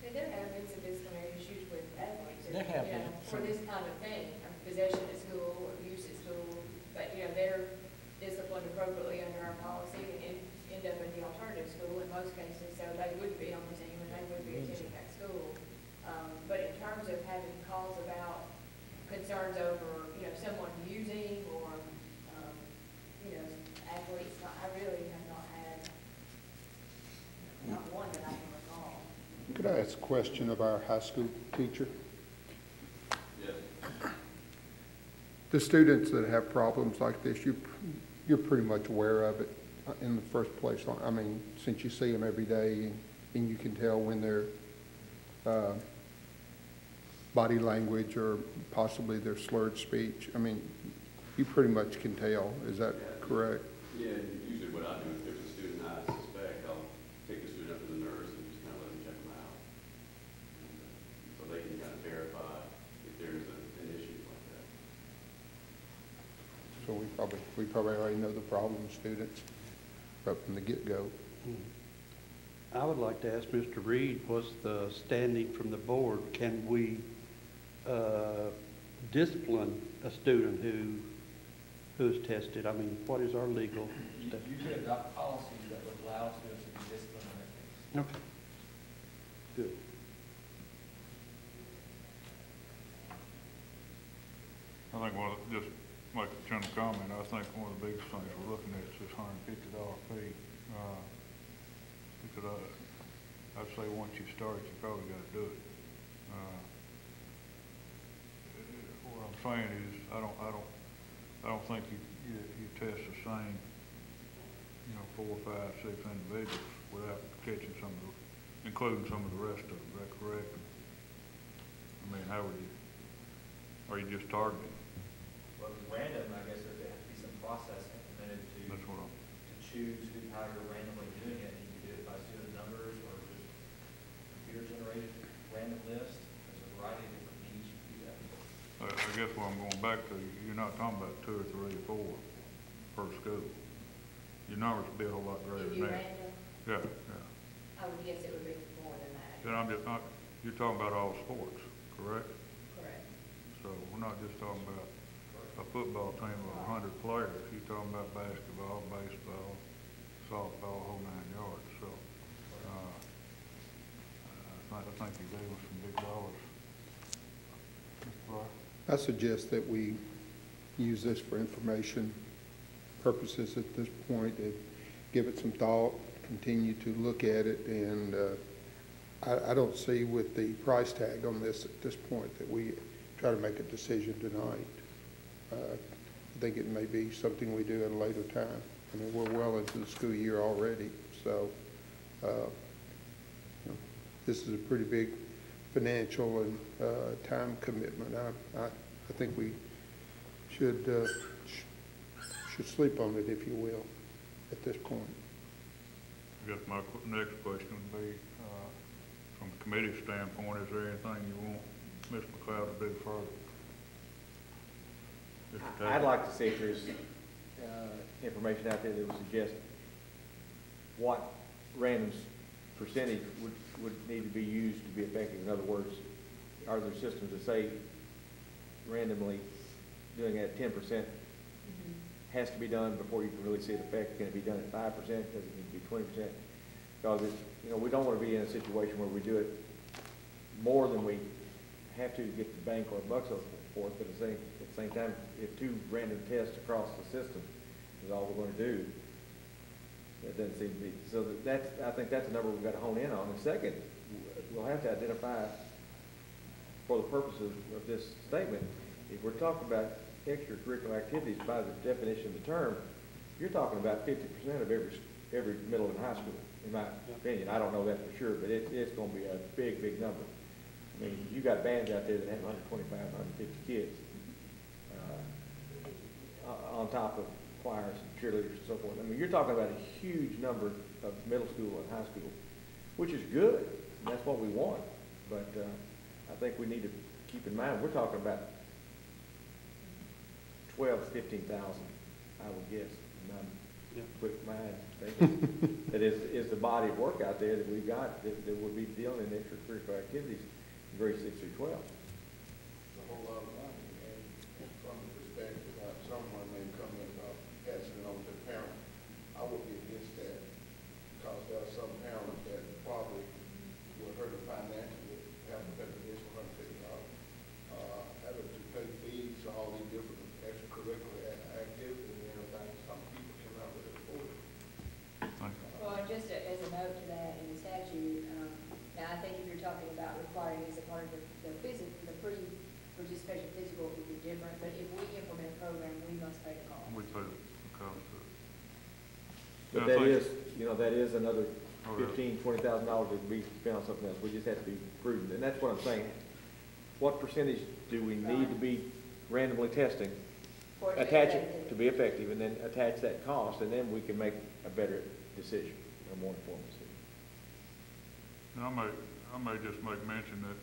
There have been some disciplinary issues with athletes. There have you know, been. For this kind of thing, possession at school, abuse at school, but, you know, they're disciplined appropriately under our policy and end up in the alternative school in most cases, so they would be on the team and they would be attending that school. But in terms of having calls about concerns over, you know, someone using or, you know, athletes, I really have not had, not one that I can recall. Could I ask a question of our high school teacher? Yes. The students that have problems like this, you're pretty much aware of it in the first place. I mean, since you see them every day and you can tell when their body language or possibly their slurred speech. I mean, you pretty much can tell. Is that correct? Yeah, usually what I do, if there's a student I suspect, I'll take the student up to the nurse and just kind of let them check them out. So they can kind of verify if there's an issue like that. So we probably already know the problem students right from the get-go. I would like to ask Mr. Reed, what's the standing from the board? Can we discipline a student who's tested? I mean, what is our legal step? You could adopt policies that would allow students to be disciplined on their things. Okay. Good. I think just make a general comment, I think one of the biggest things we're looking at is this $150 fee. Because I'd say once you start, you probably got to do it. What I'm saying is, I don't think you test the same, you know, 4, 5, 6 individuals without catching some of the, including some of the rest of them. Is that correct? I mean, how would you? Are you just targeting? Well, if it's random, I guess there has to be some process implemented That's what I'm. to choose how you're randomly doing it. You can do it by student numbers or just computer-generated random list. There's a variety of different means you can do that. I guess what I'm going back to, you're not talking about 2 or 3 or 4 per school. Your numbers would be a whole lot greater If than you that. random, Yeah. I would guess it would be more than that. Then I'm just not, you're talking about all sports, correct? Correct. So we're not just talking about a football team of 100 players. You're talking about basketball, baseball, softball, whole 9 yards. So, I think you're dealing with some big dollars. Mr. Clark? I suggest that we use this for information purposes at this point and give it some thought, continue to look at it, and I don't see with the price tag on this at this point that we try to make a decision tonight. I think it may be something we do at a later time. I mean, we're well into the school year already, so you know, this is a pretty big financial and time commitment. I think we should sleep on it, if you will, at this point. I guess my next question would be, from the committee standpoint, is there anything you want Ms. McLeod to do further? Mr. I'd Taylor? like to see if there's information out there that would suggest what random percentage would need to be used to be effective. In other words, are there systems that say randomly doing it at 10% has to be done before you can really see it affect. Can it be done at 5%? Does it need to be 20%? Because it's, you know, we don't want to be in a situation where we do it more than we have to get the bank or bucks up for it, but at the same time, if 2 random tests across the system is all we're going to do, that doesn't seem to be. So I think that's a number we've got to hone in on. And second, we'll have to identify, for the purposes of this statement, if we're talking about extracurricular activities by the definition of the term, you're talking about 50% of every middle and high school, in my opinion. I don't know that for sure, but it's going to be a big, big number. I mean, you got bands out there that have 125, 150 kids, on top of choirs and cheerleaders and so forth. I mean, you're talking about a huge number of middle school and high school, which is good. That's what we want. But I think we need to keep in mind, we're talking about 12 to 15,000, I would guess, in my quick mind thinking. That is the body of work out there that we've got that would be dealing in extracurricular activities in grades 6 through 12. A whole lot of money, and from the perspective of someone may come in about passing it on to the parent, I would be against that, because there are some parents that probably would hurt them financially, have to pay the additional $150, having to pay fees for all these different extracurricular activities and everything. Some people cannot really afford it. Well, just as a note to that, in the statute, now I think if you're talking about requiring as a part of the pre-participation physical, it would be different, but if we implement a program, we must pay the cost. We pay the cost of it. But that is, you know, that is another $15,000, $20,000 that would be spent on something else. We just have to be prudent, and that's what I'm saying. What percentage do we need to be randomly testing? Attach it to be effective, and then attach that cost, and then we can make a better decision, a more informed decision. And I may just make mention that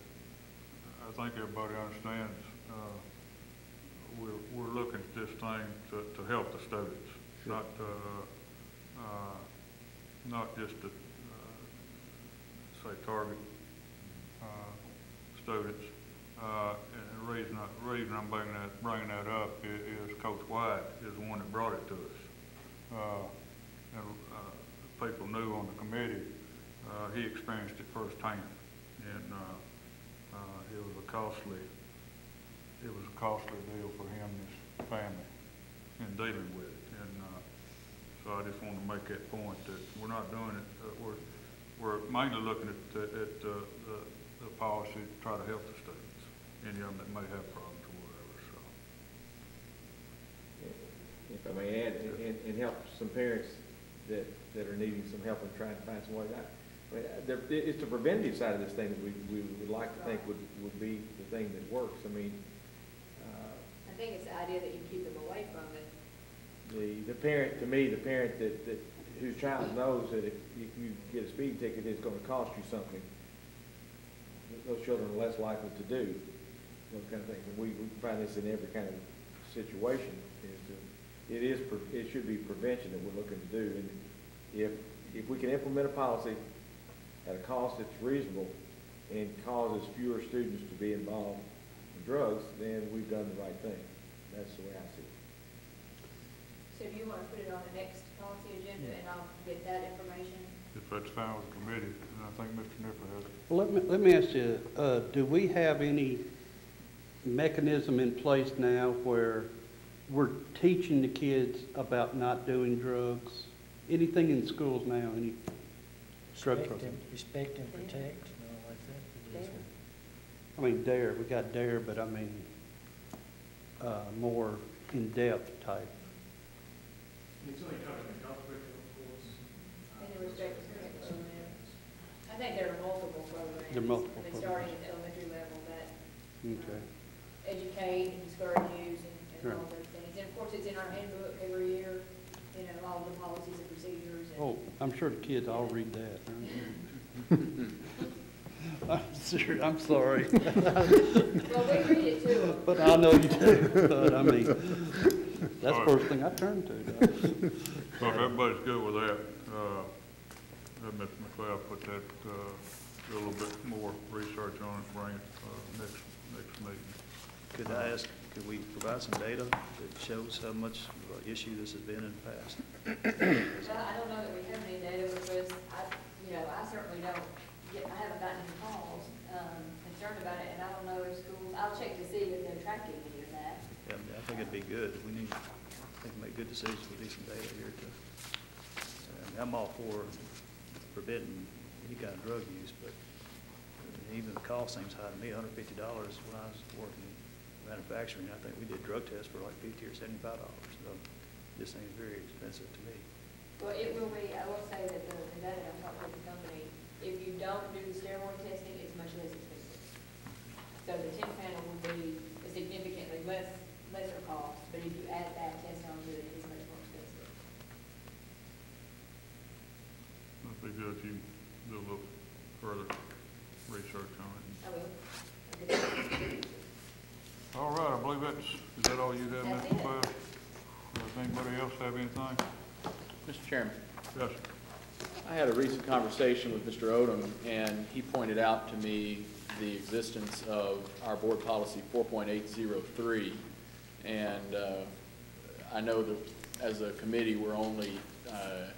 I think everybody understands, we're looking at this thing to help the students, sure. Not just to, say, target, students. And the reason I'm bringing that up is Coach White is the one that brought it to us. People new on the committee, he experienced it firsthand, and it was a costly deal for him and his family in dealing with it. And so I just want to make that point that we're not doing it. We're mainly looking at the policy to try to help the students, any of them that may have problems or whatever. So, if I may add, and help some parents that are needing some help and trying to find some way out. I mean, it's the preventative side of this thing that we would like to think would be the thing that works. I mean, I think it's the idea that you keep them away from it. The parent, to me, the parent that whose child knows that if you get a speeding ticket, it's going to cost you something. Those children are less likely to do those kind of things. And we find this in every kind of situation. It should be prevention that we're looking to do. And if we can implement a policy at a cost that's reasonable and causes fewer students to be involved in drugs, then we've done the right thing. That's the way I see it. So do you want to put it on the next policy agenda and I'll get that information? if that's fine with the committee, and I think Mr. Nipper has it. Well, let me ask you, do we have any mechanism in place now where we're teaching the kids about not doing drugs? Anything in schools now, any drug program? Respect and protect, and all like that. I mean, DARE, we got DARE, but I mean, more in-depth type. It's only covered in health curriculum course. And the respect and protect program. I think there are multiple programs. There are multiple I mean, starting at the elementary level that Okay. educate and discourage use and Right. all those things. And of course, it's in our handbook every year, you know, all the policies and procedures. And Oh, I'm sure the kids all read that. I'm sorry. Well, we read it too. But I know you do, but I mean, that's the first thing I turn to. So if everybody's good with that, let Mr. McLeod put that, do a little bit more research on it, bring it, next meeting. Could I ask, could we provide some data that shows how much of an issue this has been in the past? Well, I don't know that we have any data because I certainly don't I haven't gotten any calls, concerned about it, and I don't know if schools, I'll check to see if they're tracking any of that. Yeah, I mean, I think it'd be good. We need, I think, to make good decisions with decent data here to, I'm all for forbidding any kind of drug use, but even the cost seems high to me, $150 when I was working in manufacturing. I think we did drug tests for like $50 or $75, so this seems very expensive to me. Well, it will be, I will say that the data I'm talking with the company, if you don't do the steroid testing, it's much less expensive. So the 10 panel would be a significantly lesser cost, but if you add that test onto it, it's much more expensive. It'd be good if you do a little further research on it. I will. All right, I believe is that all you have, That's Mr. it. Webb? Does anybody else have anything? Mr. Chairman, Yes, sir. I had a recent conversation with Mr. Odom, and he pointed out to me the existence of our board policy 4.803. And I know that as a committee, we're only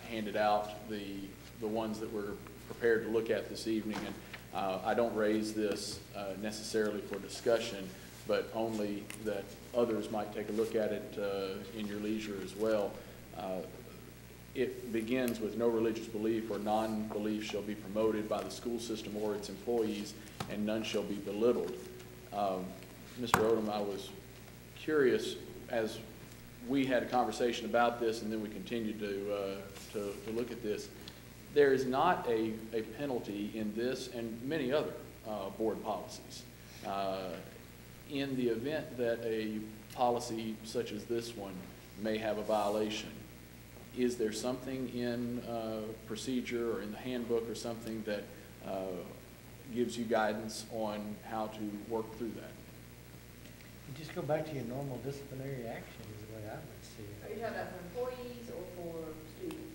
handed out the ones that we're prepared to look at this evening. And I don't raise this necessarily for discussion, but only that others might take a look at it in your leisure as well. It begins with no religious belief or non-belief shall be promoted by the school system or its employees, and none shall be belittled. Mr. Odom, I was curious, as we had a conversation about this and then we continued to look at this, there is not a penalty in this and many other board policies. In the event that a policy such as this one may have a violation, is there something in procedure or in the handbook or something that gives you guidance on how to work through that? You just go back to your normal disciplinary action is the way I would see it. Are you talking about for employees or for students?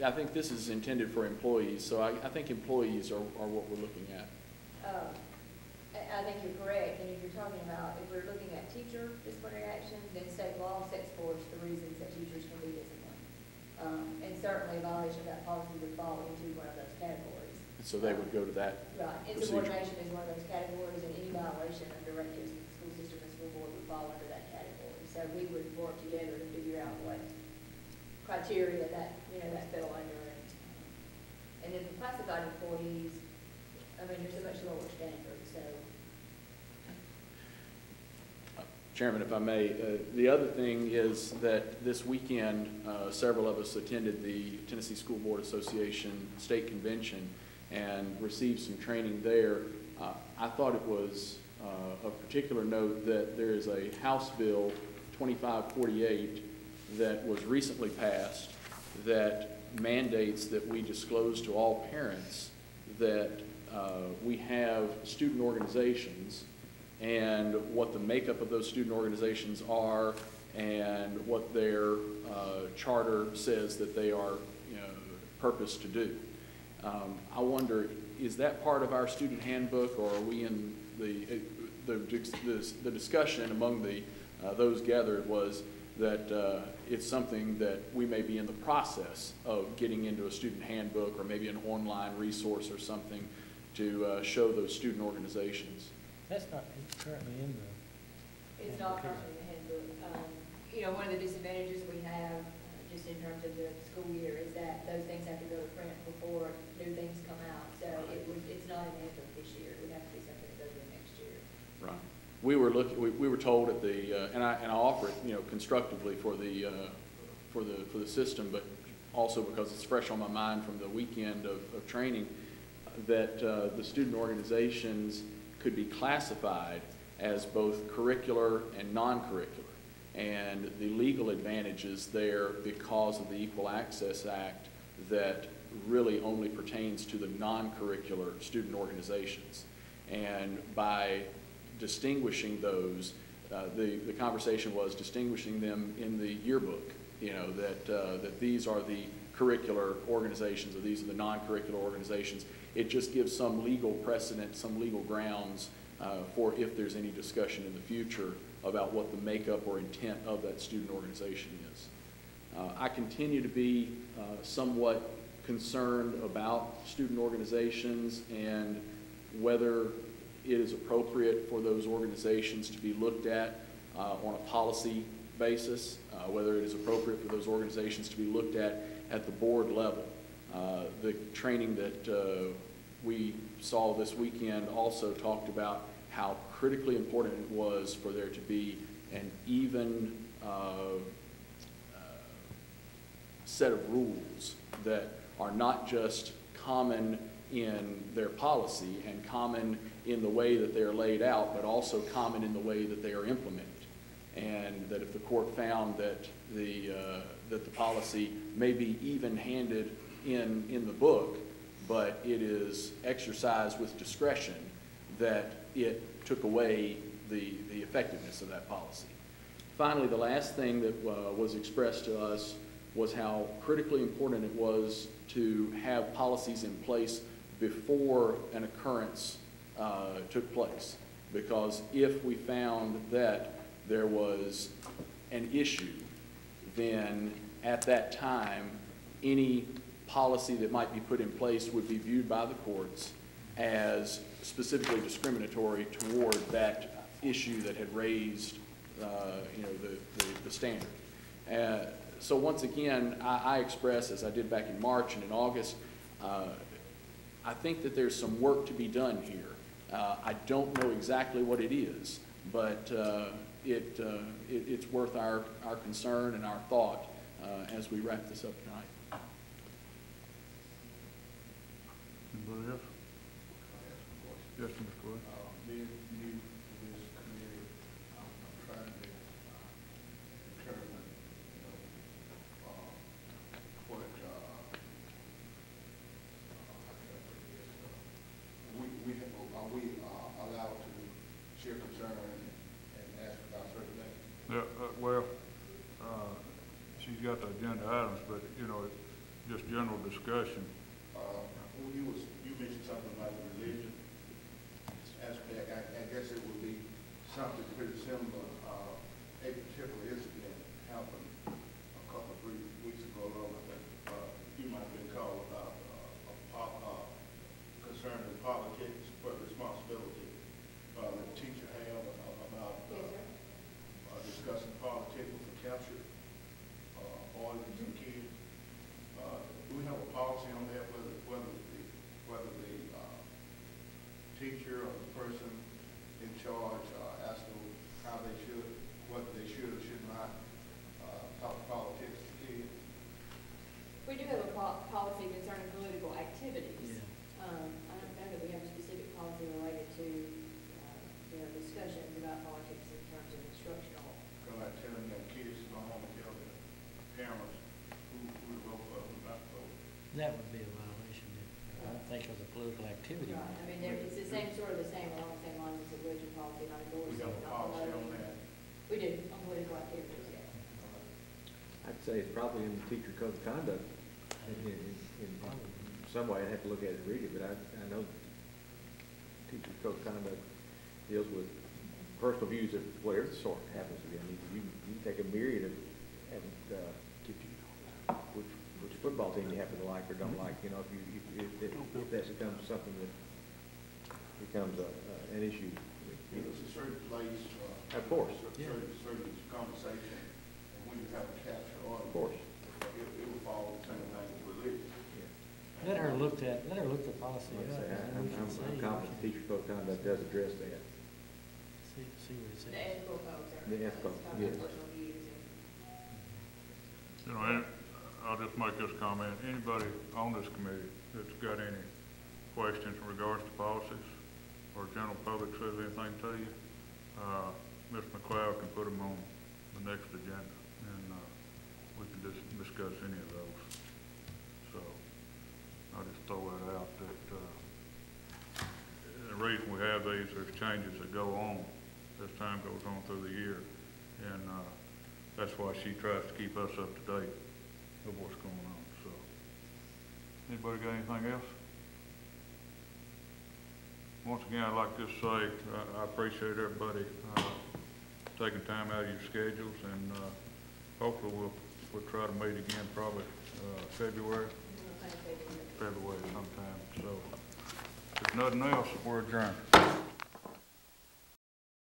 I think this is intended for employees, so I think employees are what we're looking at. I think you're correct, and if you're talking about, if we're looking at teacher disciplinary action, then state law sets forth the reasons that teachers can be disciplined. And certainly a violation of that policy would fall into one of those categories. So they would go to that Right, procedure. insubordination is one of those categories, and any violation of directives of the school system and school board would fall under that category. So we would work together to figure out what criteria that, that fell under. And then for classified employees, I mean, there's a much lower standard, so. Chairman, if I may, the other thing is that this weekend, several of us attended the Tennessee School Board Association State Convention and received some training there. I thought it was of particular note that there is a House Bill 2548 that was recently passed that mandates that we disclose to all parents that we have student organizations and what the makeup of those student organizations are and what their charter says that they are purposed to do. I wonder, is that part of our student handbook, or are we in the discussion among those gathered was that it's something that we may be in the process of getting into a student handbook or maybe an online resource or something to show those student organizations? That's not currently in the. It's not currently in the handbook. One of the disadvantages we have, just in terms of the school year, is that those things have to go to print before new things come out. So it's not in the handbook this year. It would have to be something that goes in next year. Right. We were told at the, and I offer it, constructively for the system, but also because it's fresh on my mind from the weekend of training, that the student organizations could be classified as both curricular and non-curricular. And the legal advantages there because of the Equal Access Act that really only pertains to the non-curricular student organizations. And by distinguishing those, the conversation was distinguishing them in the yearbook, that these are the curricular organizations or these are the non-curricular organizations. It just gives some legal precedent, some legal grounds for if there's any discussion in the future about what the makeup or intent of that student organization is. I continue to be somewhat concerned about student organizations and whether it is appropriate for those organizations to be looked at on a policy basis, whether it is appropriate for those organizations to be looked at the board level. The training that we saw this weekend also talked about how critically important it was for there to be an even set of rules that are not just common in their policy and common in the way that they're laid out, but also common in the way that they are implemented. And that if the court found that the policy may be even-handed in the book, but it is exercised with discretion, that it took away the effectiveness of that policy. Finally, the last thing that was expressed to us was how critically important it was to have policies in place before an occurrence took place. Because if we found that there was an issue, then at that time, any policy that might be put in place would be viewed by the courts as specifically discriminatory toward that issue that had raised the standard. So once again, I express, as I did back in March and in August, I think that there's some work to be done here. I don't know exactly what it is, but it's worth our concern and our thought as we wrap this up tonight. Anybody else? Yes, Mr. Floyd. Being new to this committee, I'm trying to determine, are we allowed to share concern and ask about certain things? Yeah, well, she's got the agenda items, but, it's just general discussion. You mentioned something about the religion aspect. I guess it would be something pretty similar. A particular incident happened a couple of weeks ago. I think you might have been called about concerning politics, but responsibility that the teacher had about discussing politics with the capture audience and kids. Do we have a policy on that, whether the teacher or the person in charge as to how they should, whether they should or should not talk politics to kids? We do have a policy concerning political activities. I don't know that we have a specific policy related to discussions about politics in terms of instructional. So like telling their kids to go home and tell their parents who to vote for, who not to vote. That would be a violation, I don't think, of the political activity. Right. I mean, it's the same, along the same lines as the religion policy, not endorsing. We have a policy on that. We do, on political activities, yeah. I'd say it's probably in the teacher code of conduct. In some way, I'd have to look at it and read it, but I know teacher code of conduct deals with personal views of whatever the sort happens to be. I mean, you take a myriad of which football team you happen to like or don't like. If that becomes something that becomes an issue. It's a certain place. Of course. Certain conversation, and when you have a capture audience. Of course. It would fall the same thing with religion. Let her look at the policy. I'm confident the teacher code of conduct does address that. See what it says. The ethical codes are. The ethical, yes. Personal views and. And I'll just make this comment. Anybody on this committee that's got any questions in regards to policies or general public says anything to you, Ms. McLeod can put them on the next agenda, and we can just discuss any of those. So I'll just throw that out that the reason we have these, there's changes that go on as time goes on through the year, and that's why she tries to keep us up to date of what's going on. So, anybody got anything else? once again, I'd like to say, I appreciate everybody, taking time out of your schedules, and, hopefully we'll try to meet again probably, February sometime. So, if nothing else, we're adjourned.